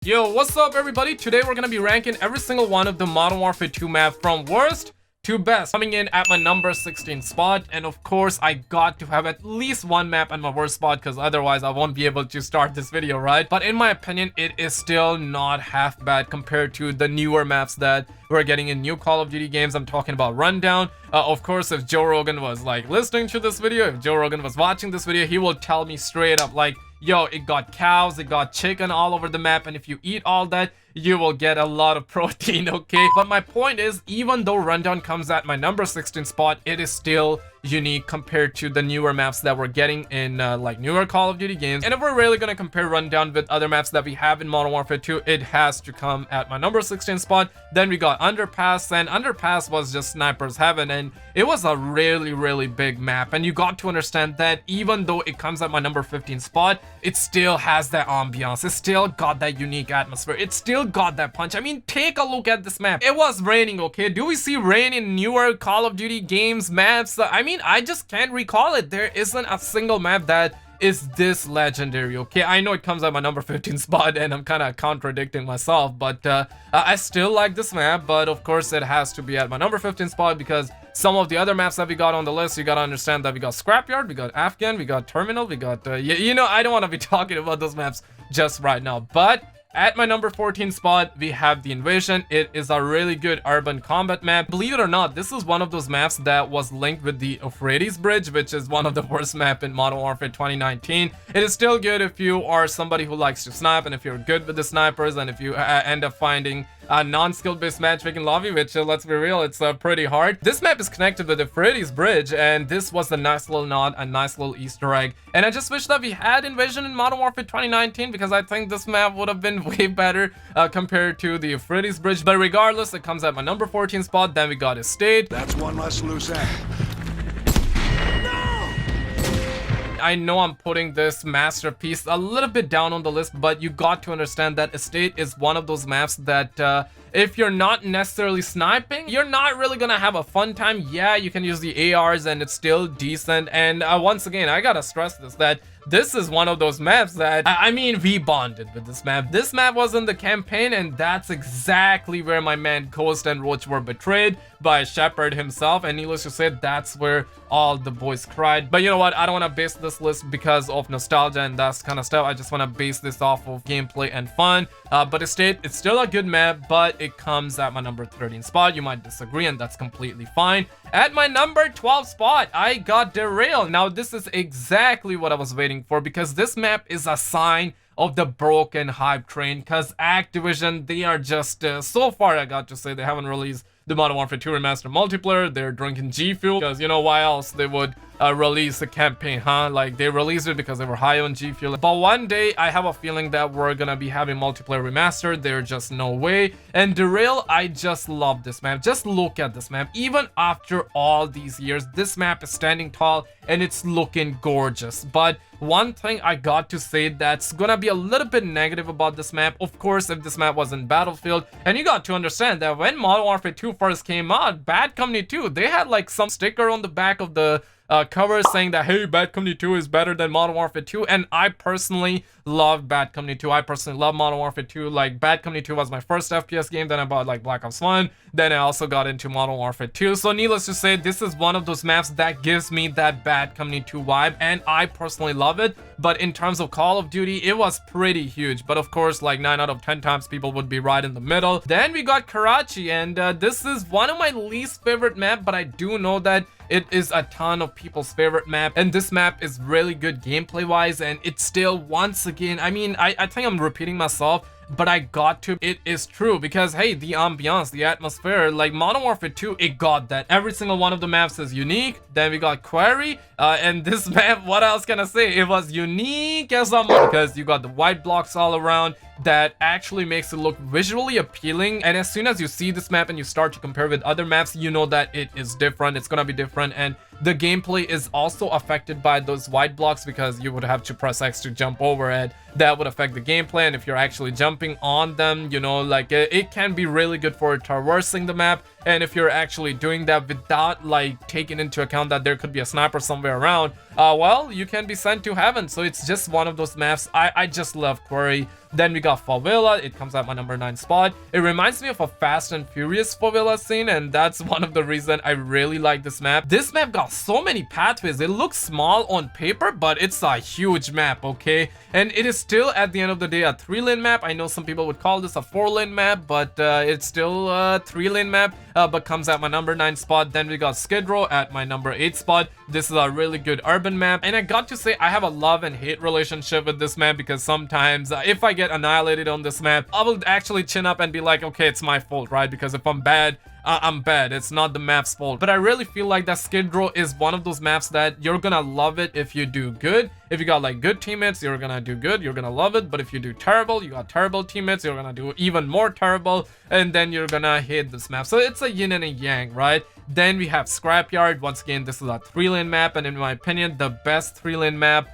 Yo, what's up everybody? Today we're gonna be ranking every single one of the Modern Warfare 2 map from worst to best, coming in at my number 16 spot. And of course I got to have at least one map at my worst spot, because otherwise I won't be able to start this video, right? But in my opinion, it is still not half bad compared to the newer maps that we're getting in new Call of Duty games. I'm talking about Rundown. Of course, if Joe Rogan was like listening to this video, if Joe Rogan was watching this video, he will tell me straight up like, yo, it got cows, it got chicken all over the map, and if you eat all that, you will get a lot of protein, okay? But my point is, even though Rundown comes at my number 16 spot, it is still unique compared to the newer maps that we're getting in like newer Call of Duty games. And if we're really gonna compare Rundown with other maps that we have in Modern Warfare 2, it has to come at my number 16 spot. Then we got Underpass, and Underpass was just sniper's heaven, and it was a really big map. And you got to understand that even though it comes at my number 15 spot, it still has that ambiance, it still got that unique atmosphere, it still got that punch. I mean, take a look at this map. It was raining, okay? Do we see rain in newer Call of Duty games maps? I mean, I just can't recall it. There isn't a single map that is this legendary, okay? I know it comes at my number 15 spot and I'm kind of contradicting myself, but I still like this map. But of course it has to be at my number 15 spot, because some of the other maps that we got on the list, you gotta understand that we got Scrapyard, we got Afghan, we got Terminal, we got you know, I don't want to be talking about those maps just right now. But at my number 14 spot, we have The Invasion. It is a really good urban combat map. Believe it or not, this is one of those maps that was linked with the Euphrates Bridge, which is one of the worst map in Modern Warfare 2019. It is still good if you are somebody who likes to snipe, and if you're good with the snipers, and if you end up finding a non-skill based matchmaking lobby, which let's be real, it's pretty hard. This map is connected with the Euphrates Bridge, and this was a nice little nod, a nice little Easter egg. And I just wish that we had Invasion in Modern Warfare 2019, because I think this map would have been way better compared to the Euphrates Bridge. But regardless, it comes at my number 14 spot. Then we got Estate. That's one less loose end. I know I'm putting this masterpiece a little bit down on the list, but you got to understand that Estate is one of those maps that if you're not necessarily sniping, you're not really gonna have a fun time. Yeah, you can use the ARs and it's still decent. And once again, I gotta stress this, that this is one of those maps that, I mean, we bonded with this map. This map was in the campaign, and that's exactly where my man Ghost and Roach were betrayed by Shepard himself. And needless to say, that's where all the boys cried. But you know what? I don't want to base this list because of nostalgia and that kind of stuff. I just want to base this off of gameplay and fun. But Estate, it's still a good map, but it comes at my number 13 spot. You might disagree, and that's completely fine. At my number 12 spot, I got Derailed. Now, this is exactly what I was waiting for, because this map is a sign of the broken hype train, because Activision, they are just so far, I got to say, they haven't released the Modern Warfare 2 Remastered Multiplayer. They're drinking G Fuel, because you know why else they would release the campaign, huh? Like, they released it because they were high on G Fuel. But one day I have a feeling that we're gonna be having multiplayer remastered. There's just no way. And Derailed, I just love this map. Just look at this map. Even after all these years, this map is standing tall and it's looking gorgeous. But one thing I got to say that's gonna be a little bit negative about this map, of course, if this map was in Battlefield, and you got to understand that when Modern Warfare 2 first came out, Bad Company 2, they had like some sticker on the back of the cover saying that, hey, Bad Company 2 is better than Modern Warfare 2. And I personally love Bad Company 2. I personally love Modern Warfare 2. Like, Bad Company 2 was my first FPS game. Then I bought like Black Ops 1. Then I also got into Modern Warfare 2. So needless to say, this is one of those maps that gives me that Bad Company 2 vibe, and I personally love it. But in terms of Call of Duty, it was pretty huge. But of course, like 9 out of 10 times people would be right in the middle. Then we got Karachi, and this is one of my least favorite map, but I do know that it is a ton of people's favorite map, and this map is really good gameplay wise. And it's still, once again, I mean, I think I'm repeating myself, but I got to, it is true, because hey, the ambiance, the atmosphere, like Modern Warfare 2, it got that. Every single one of the maps is unique. Then we got Quarry, and this map, what else can I say? It was unique as a because you got the white blocks all around. That actually makes it look visually appealing, and as soon as you see this map and you start to compare with other maps, you know that it is different. It's gonna be different, and the gameplay is also affected by those white blocks, because you would have to press X to jump over it. That would affect the gameplay, and if you're actually jumping on them, you know, like it can be really good for traversing the map. And if you're actually doing that without like taking into account that there could be a sniper somewhere around, well, you can be sent to heaven. So it's just one of those maps. I just love Quarry. Then we got Favela. It comes at my number 9 spot. It reminds me of a Fast and Furious Favela scene, and that's one of the reasons I really like this map. This map got so many pathways. It looks small on paper, but it's a huge map, okay? And it is still, at the end of the day, a 3-lane map. I know some people would call this a 4-lane map, but it's still a 3-lane map, but comes at my number 9 spot. Then we got Skid Row at my number 8 spot. This is a really good urban map, and I got to say I have a love and hate relationship with this map, because sometimes if I get annihilated on this map, I will actually chin up and be like, okay, it's my fault, right? Because if I'm bad, I'm bad. It's not the map's fault. But I really feel like that Skid Row is one of those maps that you're gonna love it if you do good. If you got like good teammates, you're gonna do good, you're gonna love it. But if you do terrible, you got terrible teammates, you're gonna do even more terrible, and then you're gonna hate this map. So it's a yin and a yang, right? Then we have Scrapyard. Once again, this is a 3-lane map, and in my opinion, the best 3-lane map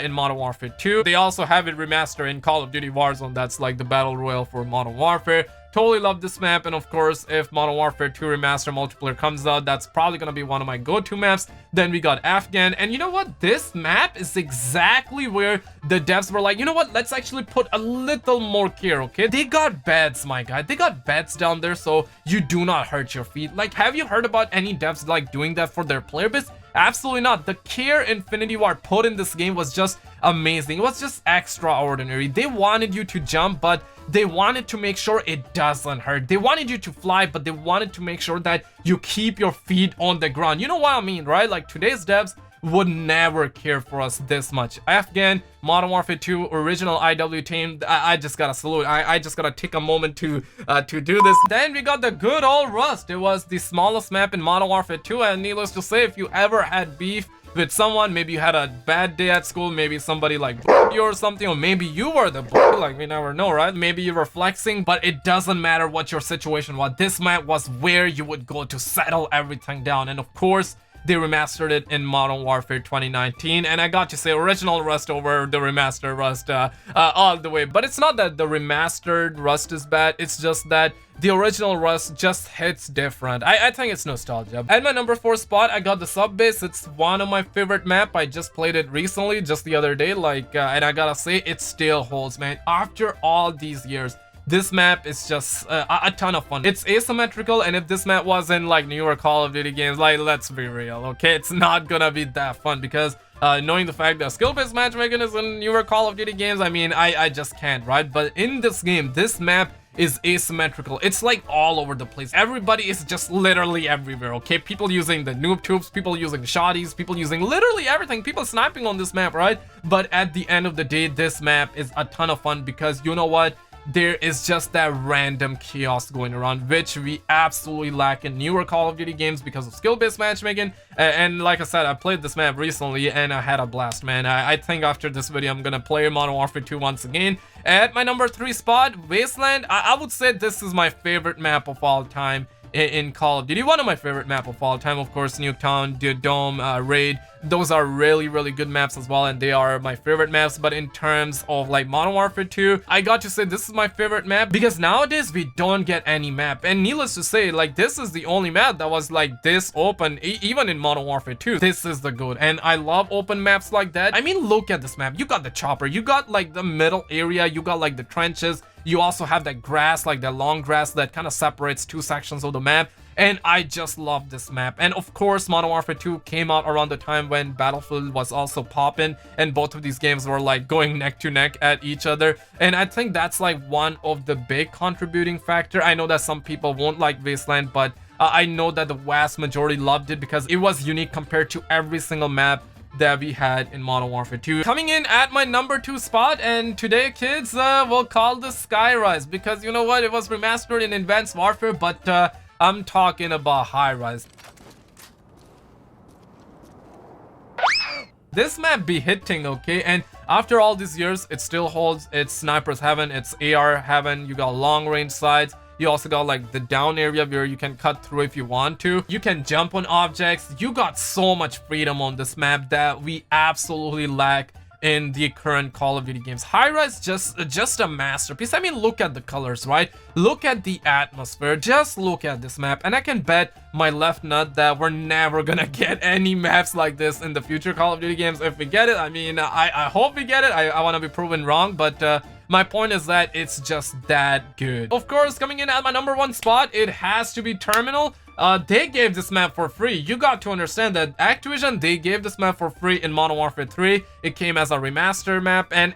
in Modern Warfare 2. They also have it remastered in Call of Duty Warzone. That's like the battle royale for Modern Warfare. Totally love this map, and of course, if Modern Warfare 2 Remastered Multiplayer comes out, that's probably gonna be one of my go-to maps. Then we got Afghan, and you know what? This map is exactly where the devs were like, you know what? Let's actually put a little more care, okay? They got beds, my guy. They got beds down there, so you do not hurt your feet. Like, have you heard about any devs like doing that for their player base? Absolutely not. The care Infinity Ward put in this game was just amazing. It was just extraordinary. They wanted you to jump, but they wanted to make sure it doesn't hurt. They wanted you to fly, but they wanted to make sure that you keep your feet on the ground. You know what I mean, right? Like, today's devs would never care for us this much. Afghan, Modern Warfare 2, original IW team, I just gotta salute. I just gotta take a moment to do this. Then we got the good old Rust. It was the smallest map in Modern Warfare 2, and needless to say, if you ever had beef with someone, maybe you had a bad day at school, maybe somebody like you or something, or maybe you were the like, we never know, right? Maybe you were flexing, but it doesn't matter what your situation was. This map was where you would go to settle everything down. And of course, they remastered it in Modern Warfare 2019, and I got to say original Rust over the remastered Rust all the way. But it's not that the remastered Rust is bad, it's just that the original Rust just hits different. I think it's nostalgia. At my number 4 spot, I got the Subbass. It's one of my favorite map. I just played it recently, just the other day, like, and I gotta say, it still holds, man. After all these years, this map is just a ton of fun. It's asymmetrical, and if this map was in like newer Call of Duty games, like, let's be real, okay? It's not gonna be that fun, because knowing the fact that skill-based matchmaking is in newer Call of Duty games, I mean, I just can't, right? But in this game, this map is asymmetrical. It's like all over the place. Everybody is just literally everywhere, okay? People using the noob tubes, people using shotties, people using literally everything, people sniping on this map, right? But at the end of the day, this map is a ton of fun, because you know what? There is just that random chaos going around, which we absolutely lack in newer Call of Duty games because of skill-based matchmaking. And like I said, I played this map recently and I had a blast, man. I think after this video, I'm gonna play Modern Warfare 2 once again. At my number 3 spot, Wasteland. I would say this is my favorite map of all time in Call of Duty. One of my favorite map of all time, of course. Nuketown, Dome, Raid, those are really good maps as well, and they are my favorite maps. But in terms of like Modern Warfare 2, I got to say this is my favorite map, because nowadays we don't get any map, and needless to say, like, this is the only map that was like this open, even in Modern Warfare 2. This is the good, and I love open maps like that. I mean, look at this map. You got the chopper, you got like the middle area, you got like the trenches, you also have that grass, like that long grass that kind of separates two sections of the map. And I just love this map. And of course, Modern Warfare 2 came out around the time when Battlefield was also popping, and both of these games were like going neck to neck at each other. And I think that's like one of the big contributing factor. I know that some people won't like Wasteland, but I know that the vast majority loved it because it was unique compared to every single map that we had in Modern Warfare 2. Coming in at my number 2 spot, and today, kids, we'll call this Skyrise, because you know what, it was remastered in Advanced Warfare, but I'm talking about Highrise. This map be hitting, okay? And after all these years, it still holds. It's Sniper's Heaven, it's AR Heaven. You got long range sights. You also got like the down area where you can cut through if you want to. You can jump on objects. You got so much freedom on this map that we absolutely lack in the current Call of Duty games. Highrise just a masterpiece. I mean, look at the colors, right? Look at the atmosphere. Just look at this map, and I can bet my left nut that we're never gonna get any maps like this in the future Call of Duty games. If we get it, I mean, I hope we get it. I want to be proven wrong, but my point is that it's just that good. Of course, coming in at my #1 spot, it has to be Terminal. They gave this map for free. You got to understand that Activision, they gave this map for free in Modern Warfare 3. It came as a remaster map, and